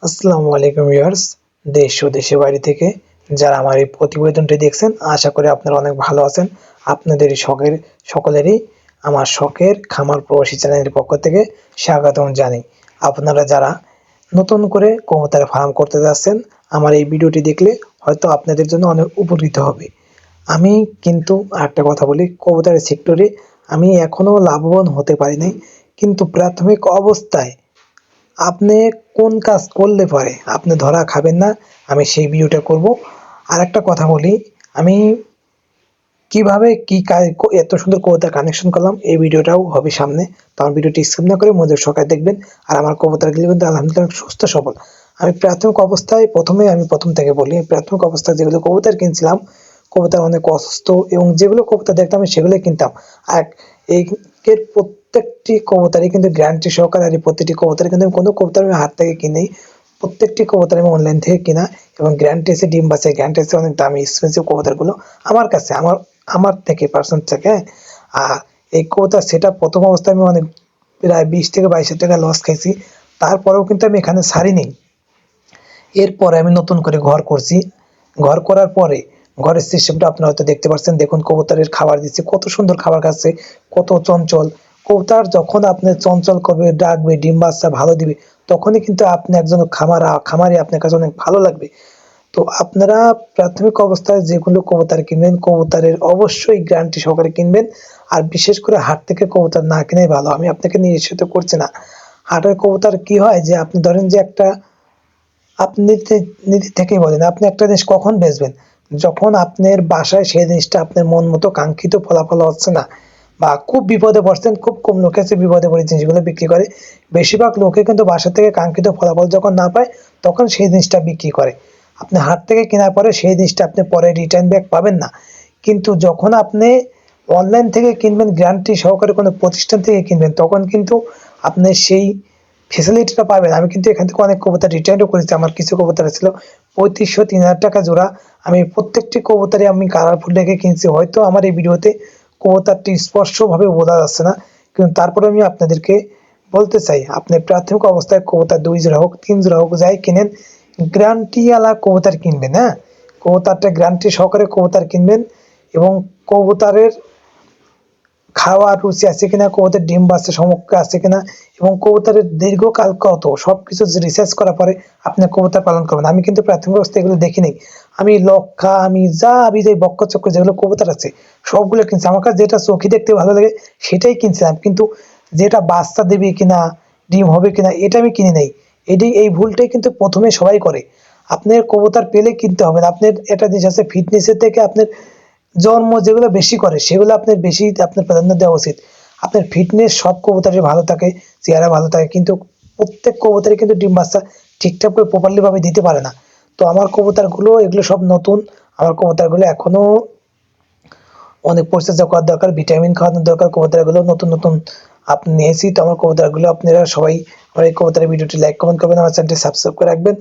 আসসালামু আলাইকুম ভিউয়ার্স, দেশ ও দেশের বাইরে থেকে যারা আমার এই প্রতিবেদনটি দেখছেন, আশা করি আপনারা অনেক ভালো আছেন। আপনাদের এই সকলেরই আমার শখের খামার প্রবাসী চ্যানেলের পক্ষ থেকে স্বাগতম জানাই। আপনারা যারা নতুন করে কবুতর ফার্ম করতে যাচ্ছেন, আমার এই ভিডিওটি দেখলে হয়তো আপনাদের জন্য অনেক উপকৃত হবে। আমি কিন্তু আরেকটা কথা বলি, কবুতরের সেক্টরে আমি এখনো লাভবান হতে পারি নাই, কিন্তু প্রাথমিক অবস্থায় আপনি কোন কাজ করলে পরে আপনি ধরা খাবেন না, আমি সেই ভিডিওটা করব। আর একটা কথা বলি, আমি কিভাবে কি কাজ এত সুন্দর কবুতর কানেকশন করলাম, এই ভিডিওটাও হবে সামনে। তো আমার ভিডিওটি স্কিপ না করে মনোযোগ সহকারে দেখবেন। আর আমার কবুতরগুলো কিন্তু আলহামদুলিল্লাহ অনেক সুস্থ সবল। আমি প্রাথমিক অবস্থায় প্রথম থেকে বলি, প্রাথমিক অবস্থায় যেগুলো কবুতর কিনছিলাম, কবুতর অনেক অসুস্থ, এবং যেগুলো কবুতর দেখতাম আমি সেগুলোই কিনতাম। আর এর প্রত্যেকটি কবুতরই কিন্তু গ্যারান্টি সহকারে, আর এই প্রত্যেকটি কবুতর কিন্তু আমি কোনো কবুতর আমি হাট থেকে কিনেই, প্রত্যেকটি কবুতর আমি অনলাইন থেকে কিনা, এবং গ্যারান্টি এসে ডিম বাচ্চায় গ্যারান্টি এসে অনেক দামি এক্সপেন্সিভ কবুতরগুলো আমার কাছে, আমার থেকে পার্সেন্ট থেকে। আর এই কবুতর সেটা প্রথম অবস্থায় আমি অনেক প্রায় 20 থেকে 22 হাজার টাকা লস খাইছি। তারপরেও কিন্তু আমি এখানে ছাড়িনি। এরপরে আমি নতুন করে ঘর করছি। ঘর করার পরে ঘরের সিস্টেমটা আপনারা হয়তো দেখতে পাচ্ছেন। দেখুন কবুতরের খাবার দিচ্ছি, কত সুন্দর খাবার খাচ্ছে, কত চঞ্চল। কবুতর যখন আপনি চঞ্চল করবে, ডাকবে, ডিম বাচ্চা ভালো দিবে, তখনই কিন্তু আপনি একজন খামারি আপনার কাছে অনেক ভালো লাগবে। তো আপনারা প্রাথমিক অবস্থায় যেগুলো কবুতর কিনবেন, কবুতরের অবশ্যই গ্যারান্টি সহকারে কিনবেন। আর বিশেষ করে হাট থেকে কবুতর না কেনাই ভালো। আমি আপনাকে নিষেধ করছি না। হাটের কবুতর কি হয় যে, আপনি ধরেন যে একটা, আপনি নিজে থেকেই বলেন, আপনি একটা জিনিস কখন বেচবেন? যখন আপনার বাসায় সেই জিনিসটা আপনার মন মতো কাঙ্ক্ষিত ফলাফল হচ্ছে না, বা খুব বিপদে পড়ছেন, খুব কম লোক আছে বিপদে পড়ে জিনিসগুলো বিক্রি করে। বেশিরভাগ লোকে কিন্তু বাসা থেকে কাঙ্ক্ষিত ফলাফল যখন না পায়, তখন সেই জিনিসটা বিক্রি করে। আপনি হাট থেকে কেনার পরে সেই জিনিসটা আপনি পরে রিটার্ন ব্যাক পাবেন না। কিন্তু যখন আপনি অনলাইন থেকে কিনবেন, গ্যারান্টি সহকারে কোনো প্রতিষ্ঠান থেকে কিনবেন, তখন কিন্তু আপনি সেই ফেসিলিটিটা পাবেন। আমি কিন্তু এখান থেকে অনেক কবুতর রিটার্নও করেছি। আমার কিছু কবুতর ছিল 3500-3000 টাকা জোড়া। আমি প্রত্যেকটি কবুতরে আমি কালারফুল রেখে কিনছি। হয়তো আমার এই ভিডিওতে কবুতরটি স্পষ্টভাবে বোঝা যাচ্ছে না, কিন্তু তারপরে আমি আপনাদেরকে বলতে চাই, আপনি প্রাথমিক অবস্থায় কবুতর 2 জোড়া হোক, 3 জোড়া হোক, যাই কিনেন, গ্যারান্টিওয়ালা কবুতর কিনবেন। হ্যাঁ, কবুতরটা গ্যারান্টি সহকারে কবুতর কিনবেন। এবং কবুতরের খাওয়ার রুচি আছে কিনা, কবুতরের ডিম বাচ্চা সমস্যা আছে কিনা, এবং কবুতরের দীর্ঘকাল কত, সবকিছু রিসার্চ করার পরে আপনি কবুতর পালন করবেন। আমি কিন্তু প্রাথমিক অবস্থায় এগুলো দেখিনি। আমি লক্ষা, আমি যা আমি যে বক্কচক্র যেগুলো কবুতর আছে সবগুলো কিনছি। আমার কাছে যেটা চোখে দেখতে ভালো লাগে সেটাই কিনছিলাম, কিন্তু যেটা বাচ্চা দেবে কিনা, ডিম হবে কিনা, এটা আমি কিনি নাই। এই ভুলটাই কিন্তু প্রথমে সবাই করে। আপনার কবুতর পেলে কিনতে হবে না। আপনার একটা জিনিস আছে, ফিটনেসের থেকে আপনার জন্ম যেগুলো বেশি করে সেগুলো আপনার বেশি আপনার প্রাধান্য দেওয়া উচিত। আপনার ফিটনেস সব কবুতরের ভালো থাকে, চেহারা ভালো থাকে, কিন্তু প্রত্যেক কবুতরে কিন্তু ডিম বাচ্চা ঠিকঠাক করে প্রপারলি ভাবে দিতে পারে না। তো আমার কবুতরগুলো এগুলো সব নতুন। আমার কবুতরগুলো এখনো অনেক পরিচর্যা করার দরকার, ভিটামিন খাওয়ানোর দরকার। কবুতরগুলো নতুন নতুন আপনি নিয়েছি। তো আমার কবুতরগুলো আপনারা সবাই আমার এই কবুতরের ভিডিওটি লাইক কমেন্ট করবেন, আমার চ্যানেলটি সাবস্ক্রাইব করে রাখবেন।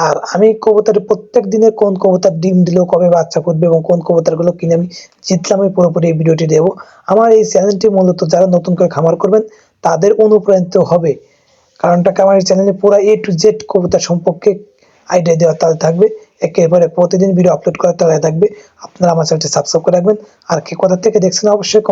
আর আমি কবুতরের প্রত্যেক দিনে কোন কবুতর ডিম দিলেও কবে বাচ্চা ফুটবে এবং কোন কবুতরগুলো কিনে আমি জিতলাম, আমি পুরোপুরি এই ভিডিওটি দেবো। আমার এই চ্যানেলটি মূলত যারা নতুন করে খামার করবেন তাদের অনুপ্রাণিত হবে। কারণটাকে, আমার এই চ্যানেলে পুরো A to Z কবুতর সম্পর্কে আইডিয়া দেওয়া তাদের থাকবে। একেবারে প্রতিদিন ভিডিও আপলোড করার তাদের থাকবে। আপনারা আমার চ্যানেলটি সাবস্ক্রাইব করে রাখবেন। আর কে কোথা থেকে দেখছেন অবশ্যই